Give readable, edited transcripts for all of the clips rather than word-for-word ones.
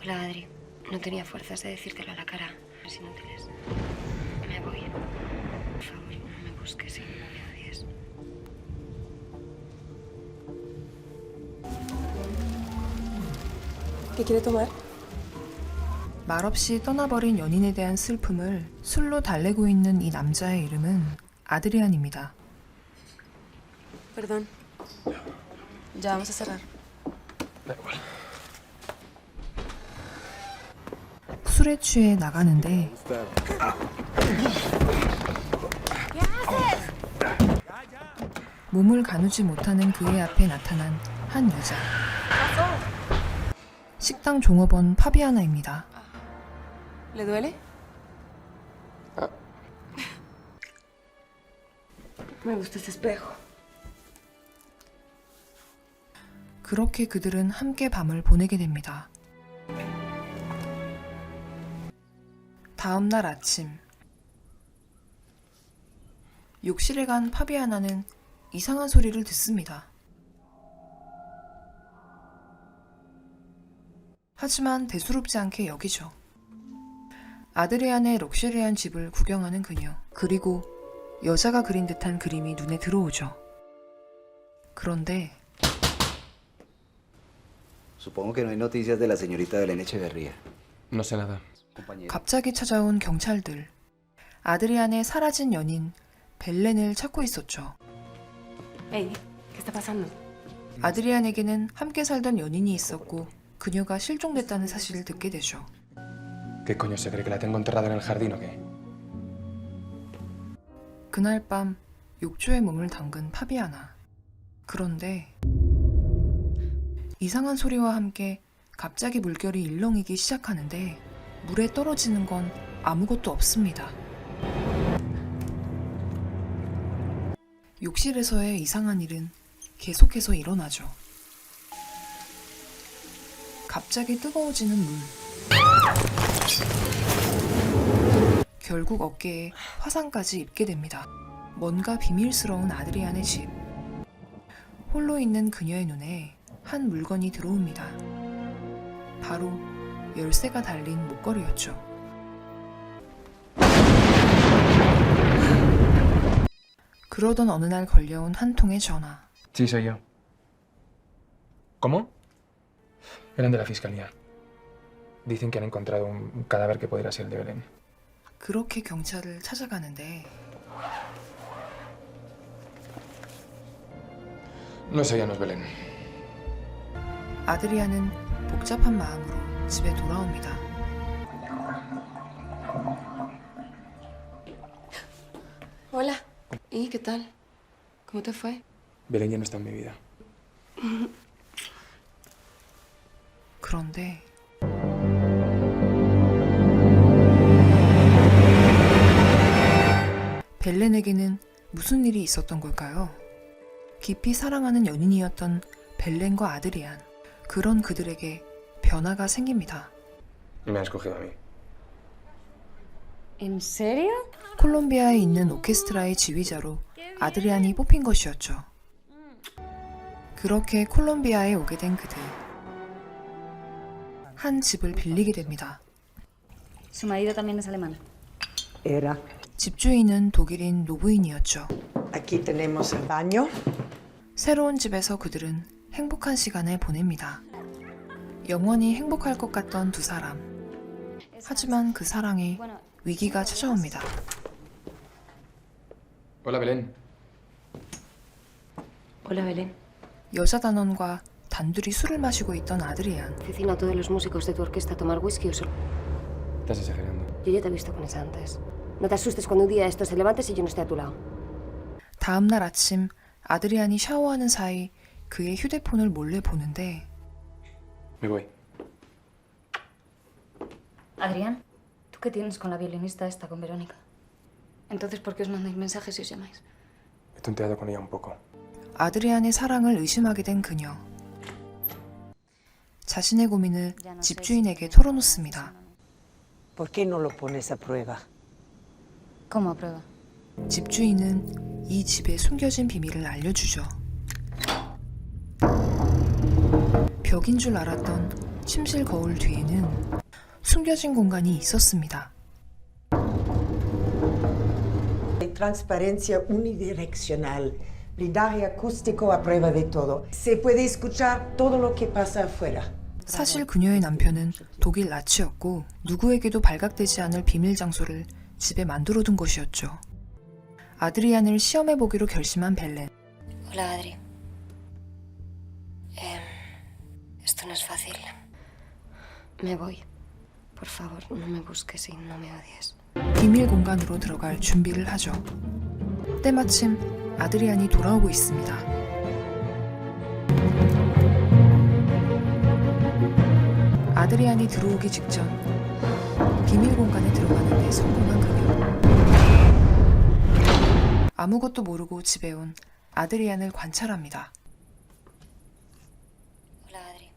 Hola, Adri. No tenía fuerzas de decírtelo a la cara. Es inútiles. Me voy. Por favor, no me busques y no me odies. ¿Qué quiere tomar? 말없이 떠나버린 연인에 대한 슬픔을 술로 달래고 있는 이 남자의 이름은 아드리안입니다. Perdón. Ya vamos a cerrar. Da igual. 술에 취해 나가는데 몸을 가누지 못하는 그의 앞에 나타난 한 여자. 식당 종업원 파비아나입니다. ¿Le duele? Me gusta este espejo. 그렇게 그들은 함께 밤을 보내게 됩니다. 다음 날 아침, 욕실에 간 파비아나는 이상한 소리를 듣습니다. 하지만 대수롭지 않게 여기죠. 아드리안의 럭셔리한 집을 구경하는 그녀, 그리고 여자가 그린 듯한 그림이 눈에 들어오죠. 그런데 Supongo que no hay noticias de la señorita Belén Echeverría. No sé nada. Compañero. 갑자기 찾아온 경찰들. 아드리안의 사라진 연인 벨렌을 찾고 있었죠. Hey, ¿qué está pasando? 아드리안에게는 함께 살던 연인이 있었고 그녀가 실종됐다는 사실을 듣게 되죠. ¿Qué coño se cree que la tengo enterrada en el jardín o qué? 그날 밤 욕조에 몸을 담근 파비아나. 그런데 이상한 소리와 함께 갑자기 물결이 일렁이기 시작하는데 물에 떨어지는 건 아무것도 없습니다. 욕실에서의 이상한 일은 계속해서 일어나죠. 갑자기 뜨거워지는 물. 결국 어깨에 화상까지 입게 됩니다. 뭔가 비밀스러운 아드리안의 집. 홀로 있는 그녀의 눈에 한 물건이 들어옵니다. 바로 열쇠가 달린 목걸이였죠. 그러던 어느 날 걸려온 한 통의 전화. Sí, soy yo. ¿Cómo? Eran de la fiscalía. Dicen que han encontrado un cadáver que podría ser el de Belén. 그렇게 경찰을 찾아가는데 No, esa ya no es Belén. 아드리안은 복잡한 마음으로 집에 돌아옵니다. Hola. ¿Y qué tal? ¿Cómo te fue? Belén ya no está en mi vida. 그런데 벨렌에게는 무슨 일이 있었던 걸까요? 깊이 사랑하는 연인이었던 벨렌과 아드리안. 그런 그들에게 변화가 생깁니다. Me ha escogido a mí. ¿En serio? 콜롬비아에 있는 오케스트라의 지휘자로 아드리안이 뽑힌 것이었죠. 그렇게 콜롬비아에 오게 된 그들. 한 집을 빌리게 됩니다. Su marido también es alemán. Era. 집주인은 독일인 노부인이었죠. Aquí tenemos el baño. 새로운 집에서 그들은 행복한 시간을 보냅니다. 영원히 행복할 것 같던 두 사람. 하지만 그 사랑에 위기가 찾아옵니다. Hola, Belén. Hola, Belén. 여자 단원과 단둘이 술을 마시고 있던 아드리안. Cecina a todos los músicos de tu orquesta a tomar whisky o solo... Estás exagerando. Yo ya te he visto con esa antes. No te asustes cuando un día esto se levantes y yo no esté a tu lado. 다음 날 아침 아드리안이 샤워하는 사이 그의 휴대폰을 몰래 보는데 Me voy. Adrián, ¿tú qué tienes con la violinista esta, con Verónica? Entonces, ¿por qué os mandáis mensajes y os llamáis? He tonteado con ella un poco. 아드리안의 사랑을 의심하게 된 그녀. 자신의 고민을 집주인에게 털어놓습니다. ¿Por qué no lo pones a prueba? ¿Cómo a prueba? 집주인은 이 집에 숨겨진 비밀을 알려주죠. 벽인 줄 알았던 침실 거울 뒤에는 숨겨진 공간이 있었습니다. Transparencia unidireccional, blindaje acústico a prueba de todo. Se puede escuchar todo lo que pasa afuera. 사실 그녀의 남편은 독일 나치였고 누구에게도 발각되지 않을 비밀 장소를 집에 만들어둔 것이었죠. 아드리안을 시험해보기로 결심한 벨렌. Hola, Adri. Esto no es fácil. Me voy. Por favor, no me busques y no me odies. 비밀 공간으로 들어갈 준비를 하죠. 때마침 아드리안이 돌아오고 있습니다. 아드리안이 들어오기 직전 비밀 공간에 들어가는 데 성공한 그녀. 아무것도 모르고 집에 온 아드리안을 관찰합니다. Hola, Adri.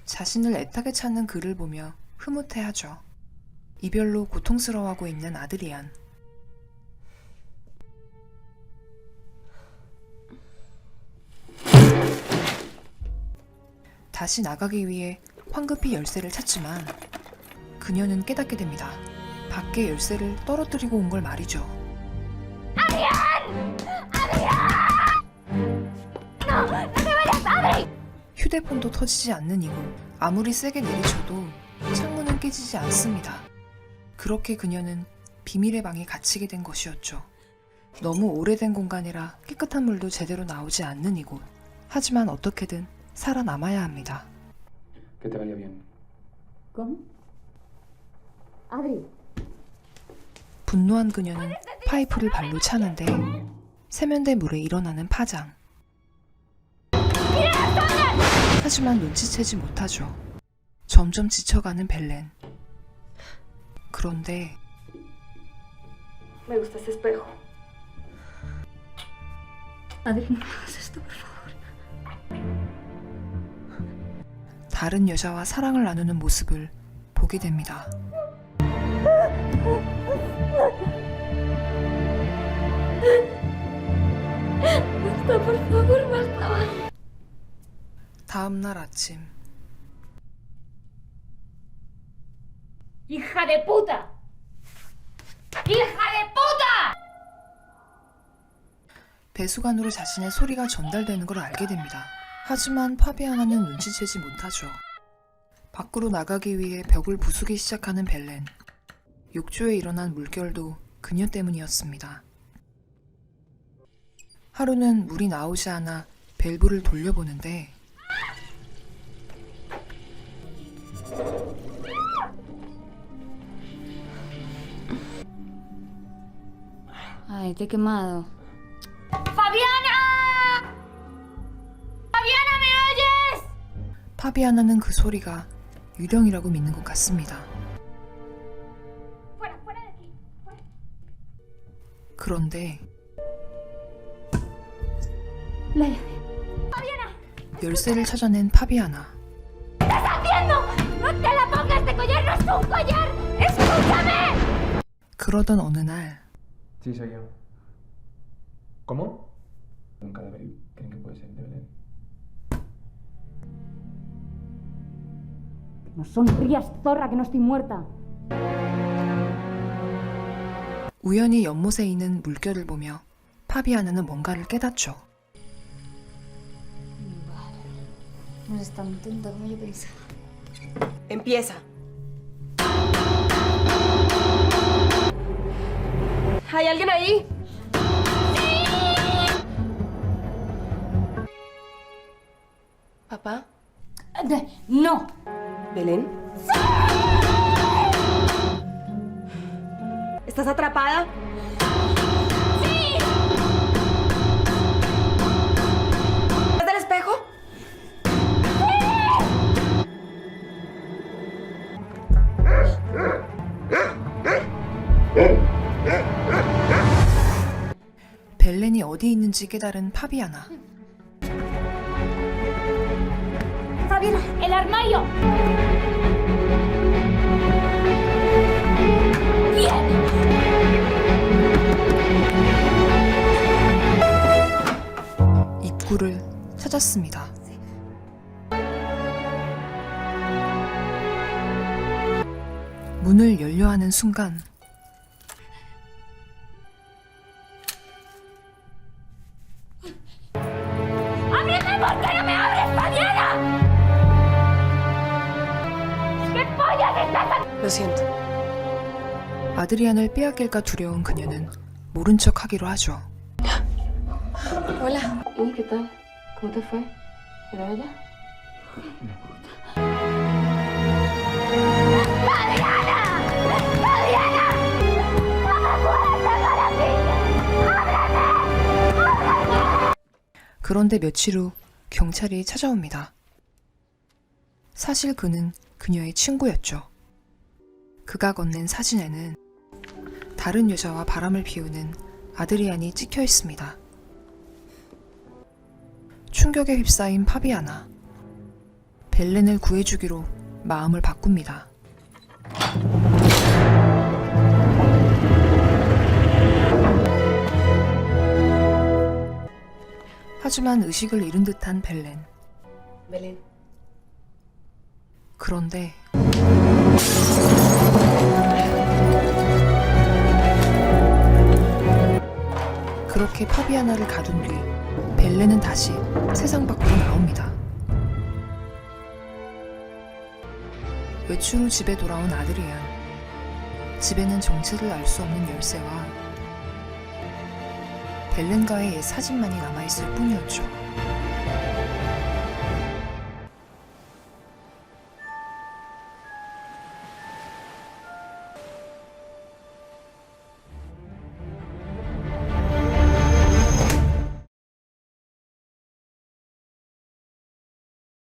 자신을 애타게 찾는 그를 보며 흐뭇해하죠. 이별로 고통스러워하고 있는 아드리안. 다시 나가기 위해 황급히 열쇠를 찾지만 그녀는 깨닫게 됩니다. 밖에 열쇠를 떨어뜨리고 온 걸 말이죠. 휴대폰도 터지지 않는 이곳. 아무리 세게 내리쳐도 창문은 깨지지 않습니다. 그렇게 그녀는 비밀의 방에 갇히게 된 것이었죠. 너무 오래된 공간이라 깨끗한 물도 제대로 나오지 않는 이곳. 하지만 어떻게든 살아남아야 합니다. Que te vaya bien. ¿Cómo? Adri. 분노한 그녀는 파이프를 발로 차는데 세면대 물에 일어나는 파장. 하지만 눈치채지 못하죠. 점점 지쳐가는 벨렌. 그런데 Me gusta ese espejo. Adri, no me hagas esto, por favor. 다른 여자와 사랑을 나누는 모습을 보게 됩니다. Basta, por favor, basta. 다음 날 아침 ¡Hija de puta! ¡Hija de puta! 배수관으로 자신의 소리가 전달되는 걸 알게 됩니다. 하지만 파비아나는 눈치채지 못하죠. 밖으로 나가기 위해 벽을 부수기 시작하는 벨렌. 욕조에 일어난 물결도 그녀 때문이었습니다. 하루는 물이 나오지 않아 밸브를 돌려보는데 Ay, te he quemado. ¡Fabiana! ¡Fabiana, me oyes! 파비아나는 그 소리가 유령이라고 믿는 것 같습니다. Fuera, fuera de aquí. Fuera. 그런데 La llave. ¡Fabiana! 열쇠를 찾아낸 파비아나. ¿Qué estás haciendo? ¡No te la pongas! ¡Este collar no es un collar! ¡Escúchame! 그러던 어느 날 Sí, soy yo. ¿Cómo? Un cadáver. ¿Creen que puede ser de Belén? No sonrías, zorra, que no estoy muerta. 우연히 연못에 있는 물결을 보며 파비아나는 뭔가를 깨닫죠. No eres tan tonta como yo pensaba. Empieza. ¿Hay alguien ahí? ¿Papá? ¡No! ¿Belén? ¿Estás atrapada? ¡Sí! ¿Estás del espejo? 벨렌이 어디 있는지 깨달은 파비아나. ¡Fabiana! ¡El armario! 입구를 찾았습니다. 문을 열려 하는 순간 Lo siento. 아드리안을 빼앗길까 두려운 그녀는 모른 척 하기로 하죠. Hola. ¿Y qué tal? ¿Cómo te fue? ¿Era ella? 그런데 며칠 후 경찰이 찾아옵니다. 사실 그는 그녀의 친구였죠. 그가 건넨 사진에는 다른 여자와 바람을 피우는 아드리안이 찍혀 있습니다. 충격에 휩싸인 파비아나. 벨렌을 구해주기로 마음을 바꿉니다. 하지만 의식을 잃은 듯한 벨렌. Belén. 그런데 그렇게 파비아나를 가둔 뒤 벨렌은 다시 세상 밖으로 나옵니다. 외출 후 집에 돌아온 아드리안. 집에는 정체를 알 수 없는 열쇠와 벨렌과의 옛 사진만이 남아있을 뿐이었죠.